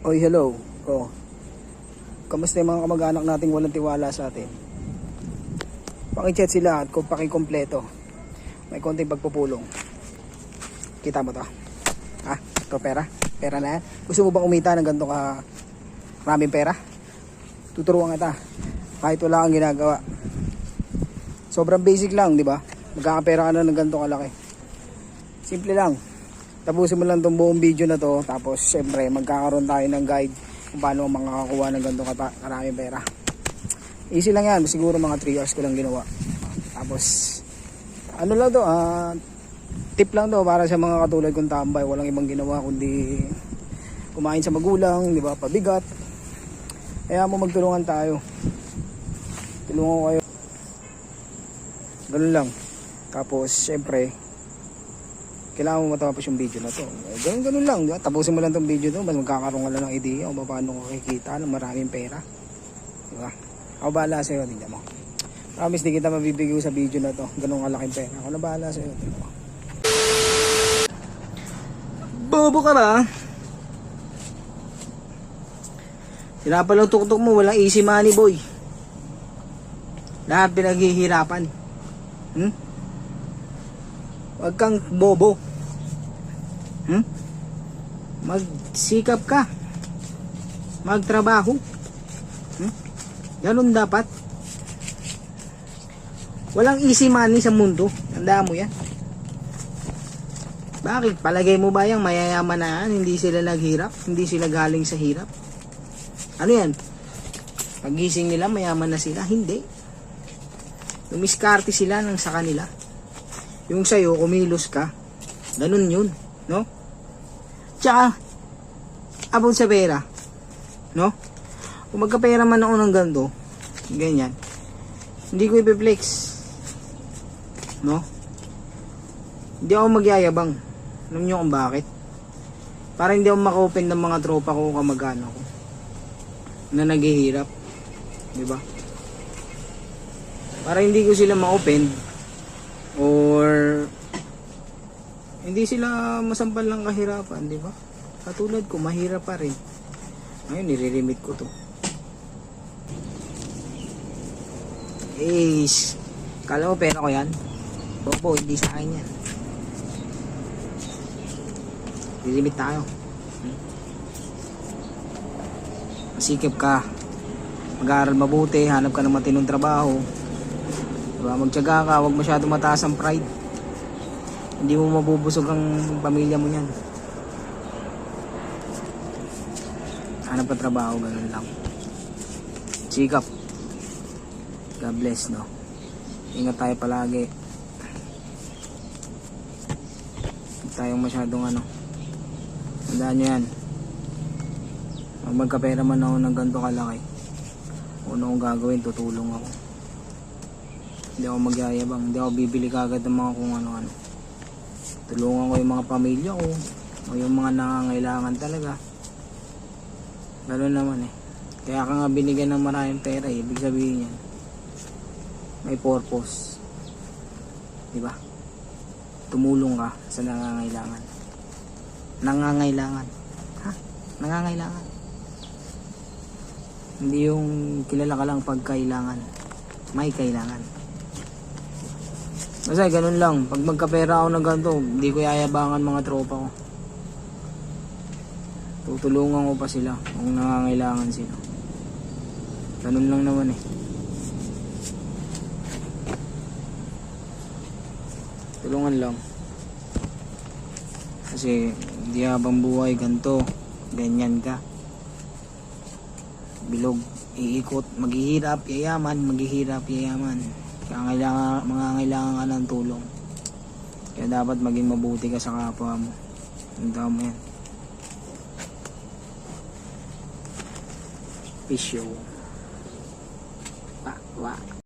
Oy, hello. Oh. Kamusta yung mga kamag-anak nating walang tiwala sa atin? Paki-chat sila at kung paki-kompleto. May konting pagpupulong. Kita mo to? Ha? Ito pera? Pera na yan? Gusto mo bang umita ng ganito ka maraming pera? Tuturuan kita. Kahit wala kang ginagawa. Sobrang basic lang, di ba? Magkakapera ka na ng ganito kalaki. Simple lang. Tapusin mo lang itong buong video na to. Tapos syempre magkakaroon tayo ng guide kung paano makakakuha ng ganito karaming pera. Easy lang yan. Siguro mga 3 hours ko lang ginawa. Tapos ano lang to, tip lang to para sa mga katulad kong tambay. Walang ibang ginawa kundi kumain sa magulang, di ba? Pabigat. Kaya mo magtulungan tayo. Tulungan ko kayo. Ganun lang. Tapos syempre kailangan mo matapos yung video na to. Ganun lang. Diba? Tapusin mo lang tong video to. Mas magkakaroon ka lang ng idea kung paano ko kikita ng maraming pera. Diba? Ako bahala sa'yo. Tingnan mo. Promise di kita mabibigay sa video na to. Ganun kalaking pera. Ako na bahala sa'yo. Tingnan mo. Bobo ka ba? Sila palang tuktok mo. Walang easy money, boy. Lahat pinaghihirapan. Huwag kang bobo. Magsikap ka. Magtrabaho. Ganun dapat. Walang easy money sa mundo. Tandaan mo yan. Bakit? Palagay mo ba yung mayayaman na yan? Hindi sila naghirap? Hindi sila galing sa hirap? Ano yan? Pagising nila mayaman na sila? Hindi. Lumiskarte sila ng sa kanila. Yung sa'yo, kumilos ka. Ganun yun. No? Tsaka, about sa pera. No? Kung magkapera man ako ng ganito, ganyan, hindi ko ipiplex. No? Hindi ako magyayabang. Alam nyo kung bakit? Para hindi ako maka-open ng mga tropa ko kamag-anak ko na naghihirap. Diba? Para hindi ko sila ma-open or hindi sila masampal ng kahirapan, di ba? Katulad ko, mahirap pa rin. Ngayon, nire-remit ko to. Kala mo pera ko yan? Bobo, hindi sa akin yan. Nire-remit tayo. Masikip ka. Mag-aaral mabuti, hanap ka ng matinong trabaho. Diba? Magtiyaga ka, huwag masyado mataas ang pride. Hindi mo mabubusog ang pamilya mo yan. Hanap ka trabaho, ganun lang. Sikap. God bless, no? Ingat tayo palagi. Huwag tayong masyadong tandaan nyo yan. Pag magkapera man ako ng ganito kalaki, una kong gagawin, tutulong ako. Hindi ako magyayabang, hindi ako bibili kagad ng mga kung ano-ano. Tulungan ko yung mga pamilya ko o yung mga nangangailangan talaga. Ganoon naman eh. Kaya ka nga binigyan ng maraming pera eh. Ibig sabihin yan, may purpose. Diba? Tumulong ka sa nangangailangan. Nangangailangan. Ha? Nangangailangan. Hindi yung kilala ka lang pag kailangan. May kailangan. Basta ganun lang. Pag magkapera ako ng ganito, hindi ko yayabangan mga tropa ko. Tutulungan ko pa sila kung nangangailangan sila. Ganun lang naman eh. Tulungan lang. Kasi hindi habang buhay ganito, ganyan ka. Bilog, iikot, maghihirap, yayaman, maghihirap, yayaman. Kaya mangangailangan ka ng tulong. Kaya dapat maging mabuti ka sa kapwa mo. Tandaan mo yan. Peace. Wa.